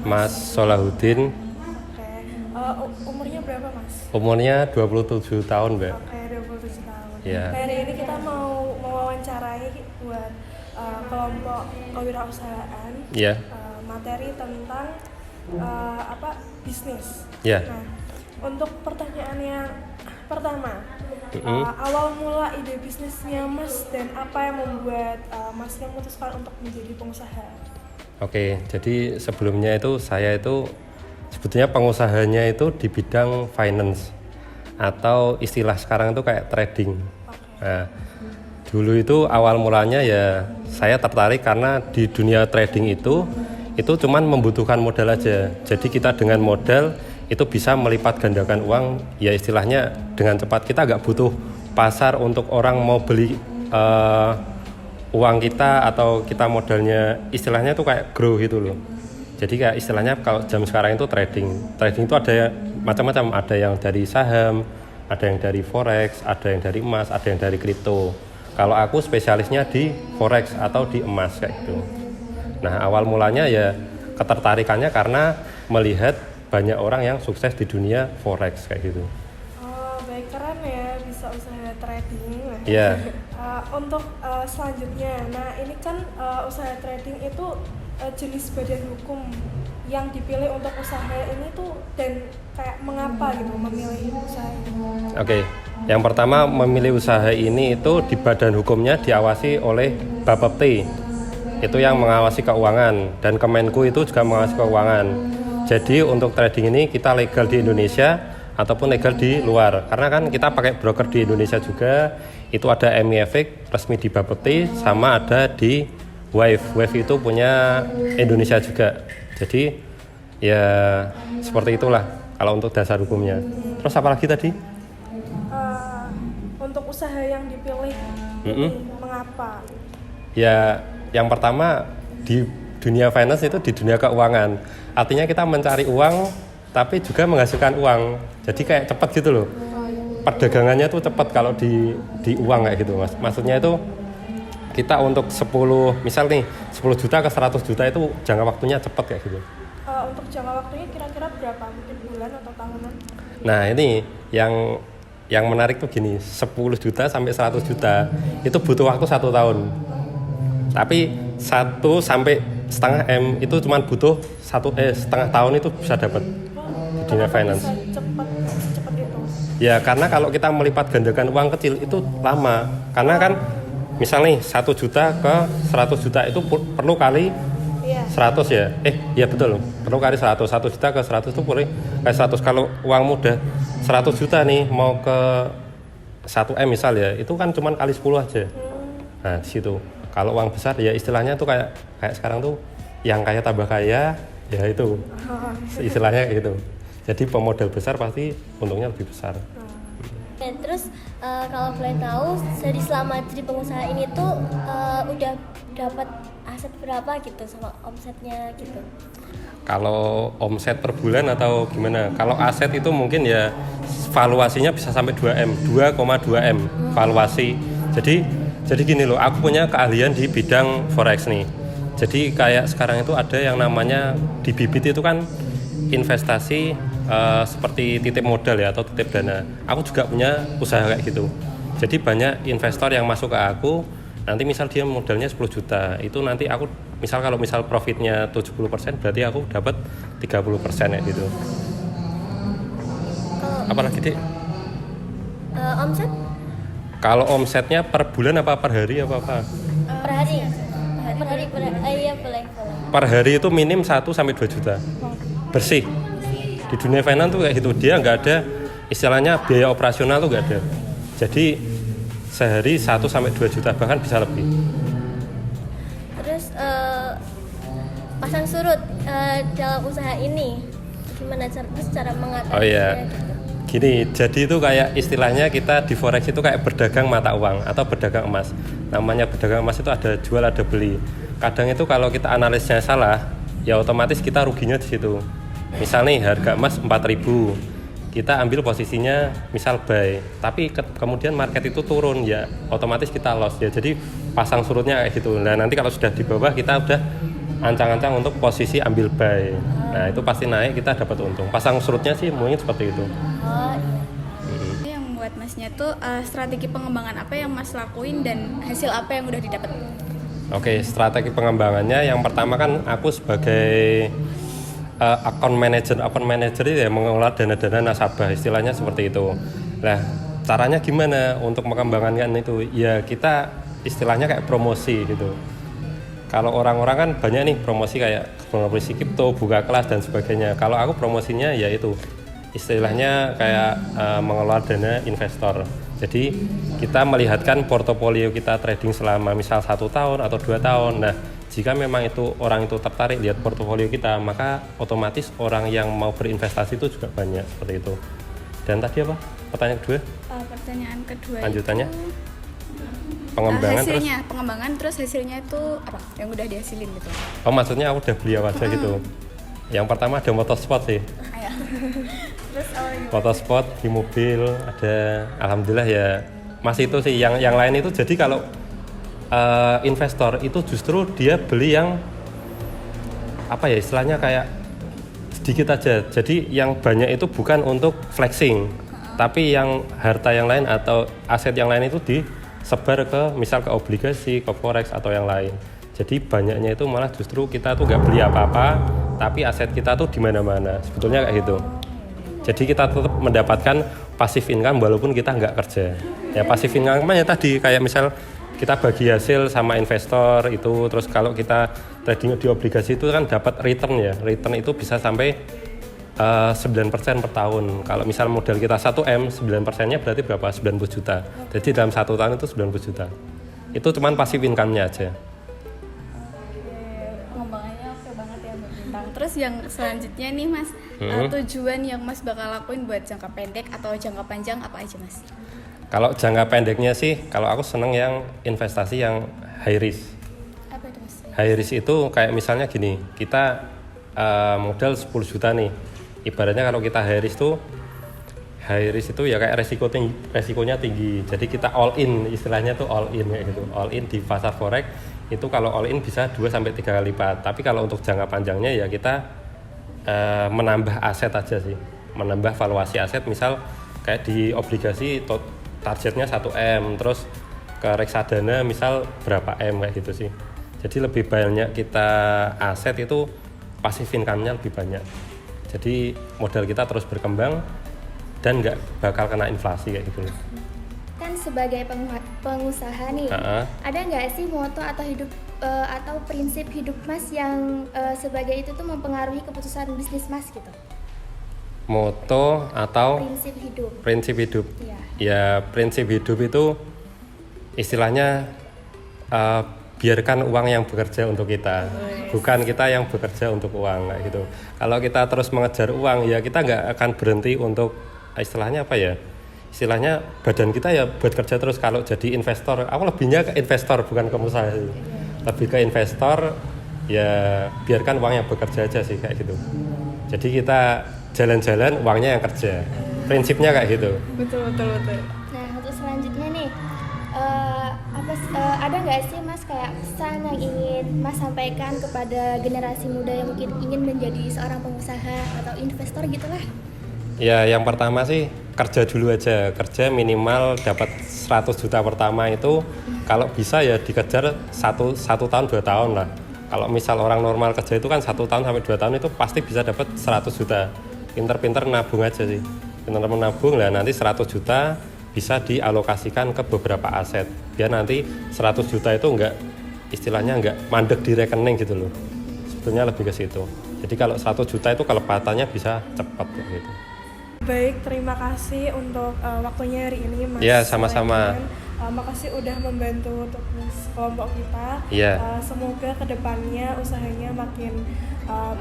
Mas Solahuddin. Oke. Umurnya berapa, Mas? Umurnya 27 tahun, Mbak. Oke, 27 tahun. Iya. Hari ini kita mau mewawancarai buat kelompok kewirausahaan. Iya. Materi tentang bisnis. Iya. Nah, untuk pertanyaan yang pertama, awal mula ide bisnisnya Mas dan apa yang membuat Masnya memutuskan untuk menjadi pengusaha? Oke, jadi sebelumnya itu saya itu sebetulnya pengusahanya itu di bidang finance atau istilah sekarang itu kayak trading. Nah, dulu itu awal mulanya ya saya tertarik karena di dunia trading itu cuman membutuhkan modal aja. Jadi kita dengan modal itu bisa melipat gandakan uang, ya istilahnya dengan cepat. Kita nggak butuh pasar untuk orang mau beli uang kita atau kita modalnya, istilahnya tuh kayak grow gitu loh. Jadi kayak istilahnya kalau jam sekarang itu trading itu ada macam-macam, ada yang dari saham, ada yang dari forex, ada yang dari emas, ada yang dari kripto. Kalau aku spesialisnya di forex atau di emas kayak gitu. Nah, awal mulanya ya ketertarikannya karena melihat banyak orang yang sukses di dunia forex kayak gitu. Oh, baik, keren ya bisa usaha trading. Iya. Untuk selanjutnya, nah ini kan usaha trading itu jenis badan hukum yang dipilih untuk usaha ini tuh, dan kayak mengapa gitu memilih usaha ini? Oke, yang pertama memilih usaha ini itu di badan hukumnya diawasi oleh Bapepti, itu yang mengawasi keuangan, dan Kemenku itu juga mengawasi keuangan. Jadi untuk trading ini kita legal di Indonesia ataupun legal di luar, karena kan kita pakai broker di Indonesia juga. Itu ada MIFIC resmi di Bapepti, sama ada di Wave itu punya Indonesia juga. Jadi ya seperti itulah kalau untuk dasar hukumnya. Terus apa lagi tadi? Untuk usaha yang dipilih mengapa? Ya yang pertama di dunia finance itu di dunia keuangan. Artinya kita mencari uang tapi juga menghasilkan uang. Jadi kayak cepat gitu loh. Perdagangannya tuh cepat kalau di uang kayak gitu, Mas. Maksudnya itu kita untuk 10 misal nih 10 juta ke 100 juta itu jangka waktunya cepat kayak gitu. Untuk jangka waktunya kira-kira berapa? Mungkin bulan atau tahunan? Nah, ini yang menarik tuh gini, 10 juta sampai 100 juta itu butuh waktu 1 tahun. Tapi 1 sampai setengah M itu cuma butuh setengah tahun itu bisa dapat di dunia finance. Cepat itu. Ya karena kalau kita melipat gandakan uang kecil itu lama. Karena kan misal nih 1 juta ke 100 juta itu perlu kali 100 ya. Iya betul. Perlu kali 100. 1 juta ke 100 itu perlu kali 100. Kalau uang muda 100 juta nih mau ke 1M misal ya, itu kan cuma kali 10 aja. Nah, di situ. Kalau uang besar ya istilahnya tuh kayak sekarang tuh yang kaya tambah kaya, ya itu. Istilahnya gitu. Jadi pemodal besar pasti untungnya lebih besar. Terus kalau boleh tahu, jadi selama jadi pengusaha ini tuh udah dapat aset berapa gitu sama omsetnya gitu? Kalau omset per bulan atau gimana? Kalau aset itu mungkin ya valuasinya bisa sampai 2M, 2,2M valuasi. Jadi gini loh, aku punya keahlian di bidang forex nih. Jadi kayak sekarang itu ada yang namanya di Bibit itu kan investasi seperti titip modal ya atau titip dana. Aku juga punya usaha kayak gitu. Jadi banyak investor yang masuk ke aku, nanti misal dia modalnya 10 juta, itu nanti aku misal profitnya 70%, berarti aku dapat 30% kayak gitu. Apalagi Dik? Omset? Kalau omsetnya per bulan apa per hari apa? Per hari. Iya boleh. Per hari itu minim 1 sampai 2 juta. Bersih. Di dunia finance tuh kayak gitu, dia nggak ada istilahnya biaya operasional tuh nggak ada. Jadi sehari 1 sampai 2 juta bahkan bisa lebih. Terus pasang surut dalam usaha ini gimana cara mengatasi? Oh iya. Gini, jadi itu kayak istilahnya kita di forex itu kayak berdagang mata uang atau berdagang emas. Namanya berdagang emas itu ada jual ada beli. Kadang itu kalau kita analisnya salah, ya otomatis kita ruginya di situ. Misal nih harga emas 4.000, kita ambil posisinya misal buy, tapi kemudian market itu turun, ya otomatis kita loss ya. Jadi pasang surutnya kayak gitu. Nah nanti kalau sudah di bawah kita udah ancang-ancang untuk posisi ambil buy. Nah itu pasti naik, kita dapat untung. Pasang surutnya sih mungkin seperti itu. Oh iya. Yang buat masnya tuh strategi pengembangan apa yang mas lakuin dan hasil apa yang udah didapat? Oke, strategi pengembangannya yang pertama kan aku sebagai account manager itu ya mengelola dana-dana nasabah, istilahnya seperti itu. Nah, caranya gimana untuk mengembangkan itu? Ya kita istilahnya kayak promosi gitu. Kalau orang-orang kan banyak nih promosi kayak promosi kripto, buka kelas dan sebagainya. Kalau aku promosinya ya itu istilahnya kayak mengelola dana investor. Jadi kita melihatkan portofolio kita trading selama misal 1 tahun atau 2 tahun. Nah, jika memang itu orang itu tertarik lihat portofolio kita, maka otomatis orang yang mau berinvestasi itu juga banyak seperti itu. Dan tadi apa? Pertanyaan kedua? Pertanyaan kedua Lanjutannya? itu Pengembangan hasilnya, pengembangan terus hasilnya itu apa yang udah dihasilin gitu. Oh maksudnya aku udah beli apa aja gitu. Yang pertama ada motorsport sih. Terus Motorsport di mobil ada, alhamdulillah ya masih itu sih. Yang lain itu jadi kalau investor itu justru dia beli yang apa ya istilahnya kayak sedikit aja. Jadi yang banyak itu bukan untuk flexing, tapi yang harta yang lain atau aset yang lain itu disebar ke misal ke obligasi, ke forex atau yang lain. Jadi banyaknya itu malah justru kita tuh nggak beli apa-apa, tapi aset kita tuh di mana-mana. Sebetulnya kayak gitu. Jadi kita tetap mendapatkan passive income walaupun kita nggak kerja. Ya passive income-nya tadi kayak misal kita bagi hasil sama investor itu, terus kalau kita trading di obligasi itu kan dapat return ya. Return itu bisa sampai 9% per tahun. Kalau misal modal kita 1M, 9%-nya berarti berapa? 90 juta. Jadi dalam 1 tahun itu 90 juta. Itu cuman passive income-nya aja. pengembangannya oke banget ya Mbak Bintang. Terus yang selanjutnya nih Mas, tujuan yang Mas bakal lakuin buat jangka pendek atau jangka panjang apa aja Mas? Kalau jangka pendeknya sih, kalau aku seneng yang investasi yang high risk. Apa itu Mas? High risk itu kayak misalnya gini, kita modal 10 juta nih. Ibaratnya kalau kita high risk itu ya kayak resikonya tinggi. Jadi kita all in, istilahnya tuh all in kayak gitu. All in di pasar forex itu kalau all in bisa 2 sampai 3 kali lipat. Tapi kalau untuk jangka panjangnya ya kita menambah aset aja sih. Menambah valuasi aset, misal kayak di obligasi targetnya 1M, terus ke reksadana misal berapa M kayak gitu sih. Jadi lebih banyak kita aset itu passive income-nya lebih banyak. Jadi modal kita terus berkembang dan nggak bakal kena inflasi kayak gitu. Kan sebagai pengusaha nih, ada nggak sih moto atau atau prinsip hidup Mas yang sebagai itu tuh mempengaruhi keputusan bisnis Mas gitu? Moto atau prinsip hidup. Iya. Ya prinsip hidup itu istilahnya biarkan uang yang bekerja untuk kita, bukan kita yang bekerja untuk uang kayak gitu. Kalau kita terus mengejar uang ya kita nggak akan berhenti untuk istilahnya apa ya? Istilahnya badan kita ya buat kerja terus. Kalau jadi investor, aku lebihnya ke investor bukan ke usaha. Lebih ke investor ya biarkan uangnya bekerja aja sih kayak gitu. Jadi kita jalan-jalan uangnya yang kerja. Prinsipnya kayak gitu. Betul. Nah untuk selanjutnya nih, ada nggak sih Mas kayak pesan yang ingin Mas sampaikan kepada generasi muda yang mungkin ingin menjadi seorang pengusaha atau investor gitulah? Ya yang pertama sih kerja dulu aja. Kerja minimal dapat 100 juta pertama itu kalau bisa ya dikejar 1 tahun 2 tahun lah. Kalau misal orang normal kerja itu kan 1 tahun sampai 2 tahun itu pasti bisa dapat 100 juta. Pinter-pinter nabung aja sih. Pinter menabung lah nanti 100 juta bisa dialokasikan ke beberapa aset. Biar nanti 100 juta itu enggak istilahnya enggak mandek di rekening gitu loh. Sebetulnya lebih ke situ. Jadi kalau 100 juta itu kelepatannya bisa cepat gitu. Baik, terima kasih untuk waktunya hari ini Mas. Ya, sama-sama. Makasih udah membantu tugas kelompok kita. Iya. Semoga kedepannya usahanya makin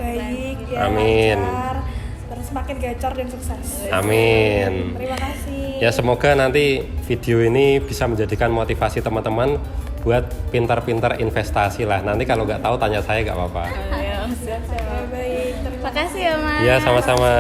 baik, ya, Amin. lancar, terus makin gacor dan sukses. Amin. Terima kasih. Ya semoga nanti video ini bisa menjadikan motivasi teman-teman buat pintar-pintar investasi lah. Nanti kalau nggak tahu tanya saya nggak apa-apa. Baik, terima Makasih ya Mas. Ya sama-sama.